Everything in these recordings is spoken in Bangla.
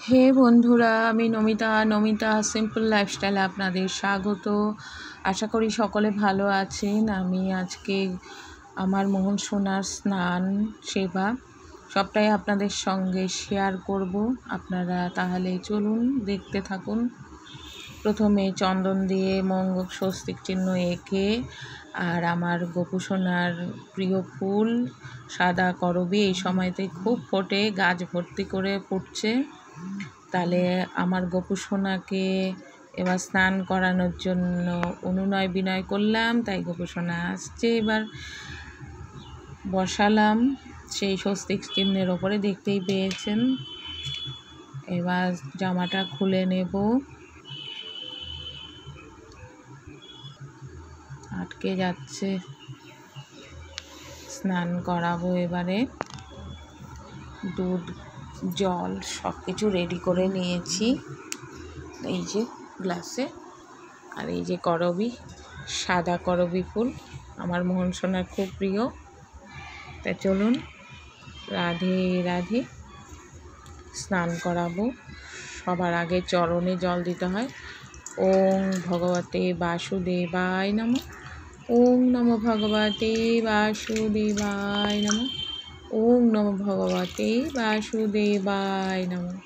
হে বন্ধুরা, আমি নমিতা সিম্পল লাইফস্টাইলে আপনাদের স্বাগত। আশা করি সকলে ভালো আছেন। আমি আজকে আমার মোহন সোনার স্নান সেবা সবটাই আপনাদের সঙ্গে শেয়ার করব। আপনারা তাহলে চলুন দেখতে থাকুন। প্রথমে চন্দন দিয়ে স্বস্তিক চিহ্ন এঁকে আর আমার গোপু সোনার প্রিয় ফুল সাদা করবী এই সময়তে খুব ফোটে, গাছ ভর্তি করে ফুটছে। তাহলে আমার গোপু সোনাকে এবার স্নান করানোর জন্য অনুনয় বিনয় করলাম, তাই গোপু সোনা আসছে। এবার বসালাম সেই স্বস্তিক চিহ্নের ওপরে, দেখতেই পেয়েছেন। এবার জামাটা খুলে নেব, আটকে যাচ্ছে। স্নান করাবো এবারে। দুধ, জল সব কিছু রেডি করে নিয়েছি, এই যে গ্লাসে। আর এই যে করবী, সাদা করবী ফুল আমার মোহন সোনার খুব প্রিয়। তা চলুন রাধে রাধে স্নান করাবো। সবার আগে চরণে জল দিতে হয়। ওং ভগবতে বাসুদেবায় নমঃ। ওং নমো ভগবতে বাসুদেবায় নমঃ। ওং নমো ভগবতে বাসুদেবায় নমঃ।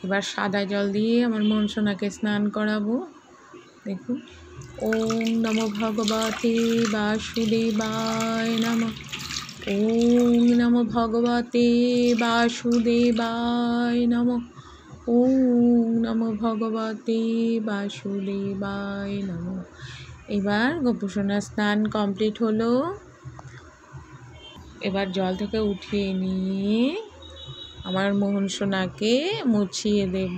এবার সাদা জল দিয়ে আমার মোহন সোনাকে স্নান করাবো। দেখুন, ওং নমো ভগবতে বাসুদেবায় নমঃ। ওং নমো ভগবতে বাসুদেবায় নমঃ। ওং নমো ভগবতে বাসুদেবায় নমঃ। এবার গোপু সোনার স্নান কমপ্লিট হলো। এবার জল থেকে উঠিয়ে নিয়ে আমার মোহন সোনাকে মুছিয়ে দেব।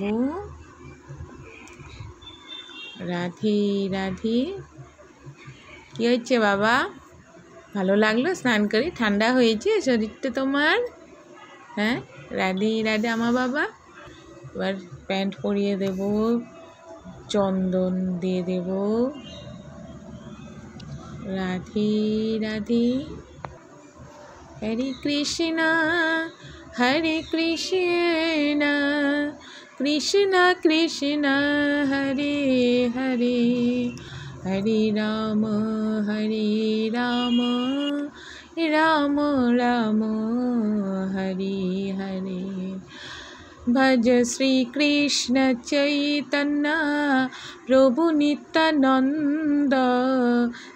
রাধে রাধে। কি হচ্ছে বাবা, ভালো লাগলো স্নান করে? ঠান্ডা হয়েছে শরীরটা তোমার? হ্যাঁ, রাধে রাধে আমার বাবা। এবার প্যান্ট পরিয়ে দেব, চন্দন দিয়ে দেব। রাধে রাধে। হরে কৃষ্ণ হরে কৃষ্ণ কৃষ্ণ কৃষ্ণ হরে হরে, হরে রাম রাম রাম হরে হরে। ভজ শ্রী কৃষ্ণ চৈতন্য প্রভু নিত্যানন্দ,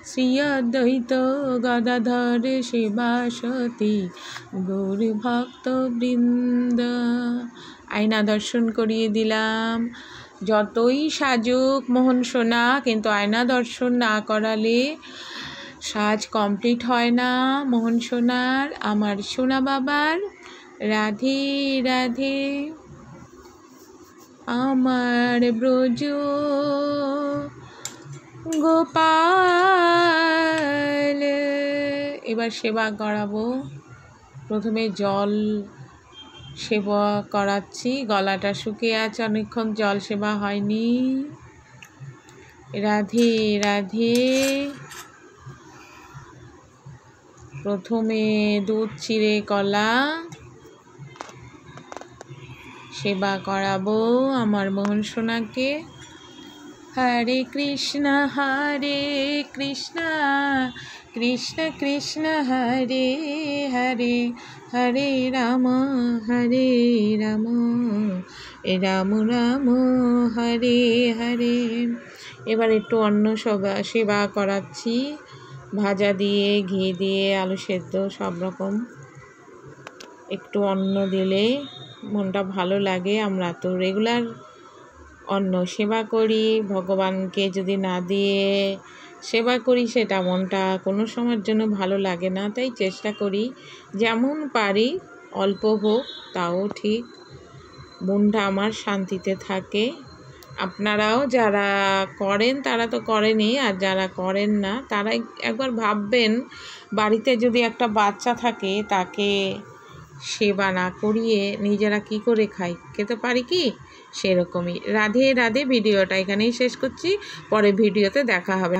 শ্রী অদ্বৈত গদাধর শিবাসতি গৌর ভক্ত বৃন্দ। আয়না দর্শন করিয়ে দিলাম। যতই সাজুক মোহন সোনা, কিন্তু আয়না দর্শন না করালে সাজ কমপ্লিট হয় না মোহন সোনার, আমার সোনা বাবার। রাধে রাধে। আমার ব্রজ গোপাল। এবার সেবা করাবো। প্রথমে জল সেবা করাচ্ছি, গলাটা শুকিয়ে আছে, অনেকক্ষণ জল সেবা হয়নি। রাধে রাধে। প্রথমে দুধ চিড়ে কলা সেবা করাবো আমার মোহন সোনাকে। হরে কৃষ্ণ কৃষ্ণ কৃষ্ণ হরে হরে, হরে রাম রাম রাম হরে হরে। এবার একটু অন্ন সেবা করাচ্ছি, ভাজা দিয়ে, ঘি দিয়ে, আলু সেদ্ধ সব রকম। একটু অন্ন দিলে মনটা ভালো লাগে। আমরা তো রেগুলার অন্ন সেবা করি, ভগবানকে যদি না দিয়ে সেবা করি সেটা মনটা কোনো সময়ের জন্য ভালো লাগে না। তাই চেষ্টা করি যেমন পারি অল্প হোক, তাও ঠিক, মনটা আমার শান্তিতে থাকে। আপনারাও যারা করেন তারা তো করেনই, আর যারা করেন না তারা একবার ভাববেন, বাড়িতে যদি একটা বাচ্চা থাকে তাকে সেবা না করিয়ে নিজেরা কি করে খাই, খেতে পারি কি? সেরকমই। রাধে রাধে। ভিডিওটা এখানেই শেষ করছি, পরে ভিডিওতে দেখা হবে।